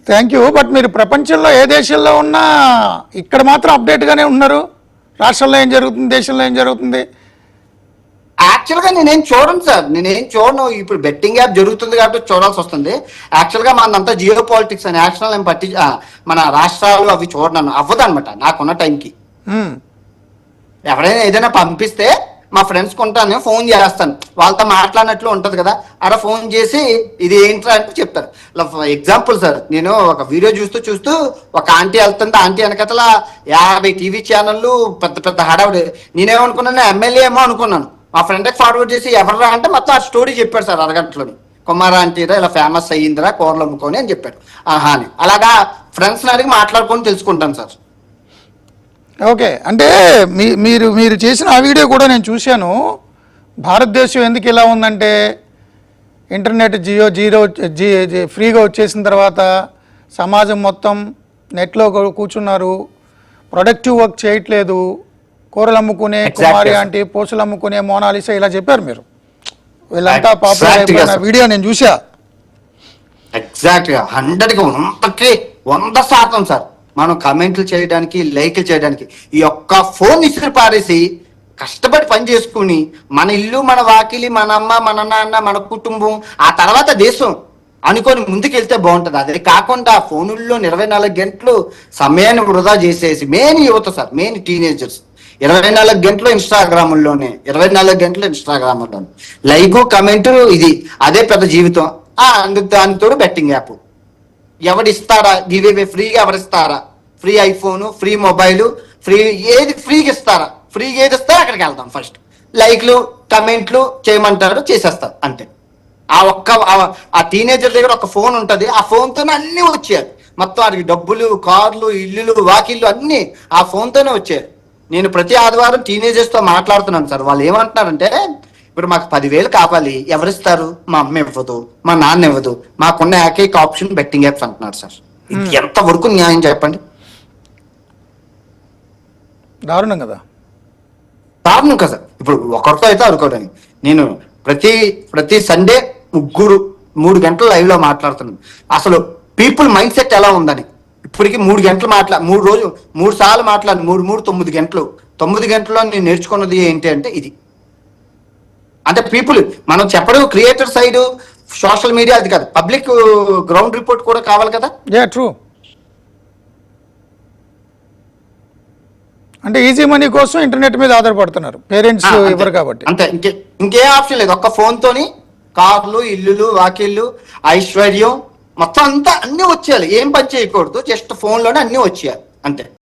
Thank you. But మీరు ప్రపంచంలో ఏ దేశంలో ఉన్నా ఇక్కడ మాత్రం అప్డేట్గానే ఉన్నారు. రాష్ట్రంలో ఏం జరుగుతుంది, దేశంలో ఏం జరుగుతుంది. యాక్చువల్గా నేనేం చూడను సార్, నేనేం చూడను. ఇప్పుడు బెట్టింగ్ యాప్ జరుగుతుంది కాబట్టి చూడాల్సి వస్తుంది. యాక్చువల్గా మనదంతా జియో పాలిటిక్స్ అని యాక్చువల్ నేను మన రాష్ట్రాలు అవి చూడను, అవ్వదు అనమాట నాకున్న టైంకి. ఎవరైనా ఏదైనా పంపిస్తే మా ఫ్రెండ్స్ కొంటాను, ఫోన్ చేస్తాను, వాళ్ళతో మాట్లాడినట్లు ఉంటది కదా. అలా ఫోన్ చేసి ఇది ఏంట్రా అంటే చెప్తారు. ఎగ్జాంపుల్ సార్, నేను ఒక వీడియో చూస్తూ ఒక ఆంటీ వెళ్తుంది, ఆంటీ వెనకతల 50 టీవీ ఛానళ్ళు, పెద్ద పెద్ద హడావుడి. నేనేమనుకున్నాను, ఎమ్మెల్యే ఏమో అనుకున్నాను. మా ఫ్రెండ్కి ఫార్వర్డ్ చేసి ఎవర్రా అంటే మొత్తం ఆ స్టోరీ చెప్పాడు సార్ అరగంటలోని. కుమారా ఆంటీరా ఇలా ఫేమస్ అయ్యిందిరా కూరలు అమ్ముకొని అని చెప్పాడు. ఆహా అని అలాగా ఫ్రెండ్స్ని అడిగి మాట్లాడుకొని తెలుసుకుంటాను సార్. ఓకే, అంటే మీరు చేసిన ఆ వీడియో కూడా నేను చూశాను. భారతదేశం ఎందుకు ఇలా ఉందంటే ఇంటర్నెట్ ఫ్రీగా వచ్చేసిన తర్వాత సమాజం మొత్తం నెట్లో కూర్చున్నారు, ప్రొడక్టివ్ వర్క్ చేయట్లేదు, కూరలు అమ్ముకునే కుమారి ఆంటీ, పోసులు అమ్ముకునే మోనాలిసా ఇలా చెప్పారు మీరు. వీళ్ళంతా పాపులర్ అయిపోయిన వీడియో నేను చూసా. ఎగ్జాక్ట్గా 100% సార్. మనం కమెంట్లు చేయడానికి, లైక్లు చేయడానికి ఈ ఒక్క ఫోన్ ఇసురు పారేసి కష్టపడి పని చేసుకుని మన ఇల్లు, మన వాకిలి, మన అమ్మ, మన నాన్న, మన కుటుంబం, ఆ తర్వాత దేశం అనుకొని ముందుకెళ్తే బాగుంటుంది. అదే కాకుండా ఫోనుల్లో 24 గంటలు సమయాన్ని వృధా చేసేసి మెయిన్ యువత సార్, మెయిన్ టీనేజర్స్ 24 గంటలు ఇన్స్టాగ్రామ్లోనే, 24 గంటలు ఇన్స్టాగ్రామ్లోనే లైక్, కమెంట్, ఇది అదే పెద్ద జీవితం. అందుకు దానితో బెట్టింగ్ యాప్ ఎవడిస్తారా, గివేవే ఫ్రీగా ఎవరిస్తారా, free iPhone, free mobile, free ఏది ఫ్రీగా ఇస్తారా, ఫ్రీగా ఏది ఇస్తారా అక్కడికి వెళ్తాం. ఫస్ట్ లైక్లు, కమెంట్లు చేయమంటారు, చేసేస్తారు అంతే. ఆ టీనేజర్ దగ్గర ఒక ఫోన్ ఉంటుంది, ఆ ఫోన్తోనే అన్ని వచ్చారు మొత్తం. వాడికి డబ్బులు, కార్లు, ఇల్లులు, వాకిళ్ళు అన్ని ఆ ఫోన్తోనే వచ్చారు. నేను ప్రతి ఆదివారం టీనేజర్స్తో మాట్లాడుతున్నాను సార్. వాళ్ళు ఏమంటున్నారంటే, ఇప్పుడు మాకు 10,000 కావాలి, ఎవరిస్తారు? మా అమ్మ ఇవ్వదు, మా నాన్న ఇవ్వదు, మాకున్న ఏకైక ఆప్షన్ బెట్టింగ్ యాప్స్ అంటున్నారు సార్. ఇది ఎంత వరకు న్యాయం చెప్పండి? దారుణం కదా. దారుణం కదా సార్. ఇప్పుడు ఒకరితో అయితే అనుకోవడానికి నేను ప్రతి సండే 3 గంటలు లైవ్ లో మాట్లాడుతున్నాను. అసలు పీపుల్ మైండ్ సెట్ ఎలా ఉందని. ఇప్పటికి 3 గంటలు 3 సార్లు మాట్లాడి 9 గంటలు. 9 గంటల్లో నేను నేర్చుకున్నది ఏంటి అంటే ఇది. అంటే పీపుల్ మనం చెప్పడం క్రియేటర్ సైడ్, సోషల్ మీడియా అది కాదు, పబ్లిక్ గ్రౌండ్ రిపోర్ట్ కూడా కావాలి కదా. ట్రూ. అంటే ఈజీ మనీ కోసం ఇంటర్నెట్ మీద ఆధారపడుతున్నారు పేరెంట్స్ ఇవ్వరు కాబట్టి. అంతే, ఇంకే ఆప్షన్ లేదు. ఒక్క ఫోన్ తోని కార్లు, ఇల్లులు, వాకిళ్ళు, ఐశ్వర్యం మొత్తం అంతా అన్ని వచ్చేయాలి. ఏం పని చేయకూడదు, జస్ట్ ఫోన్ లోనే అన్ని వచ్చేయాలి అంతే.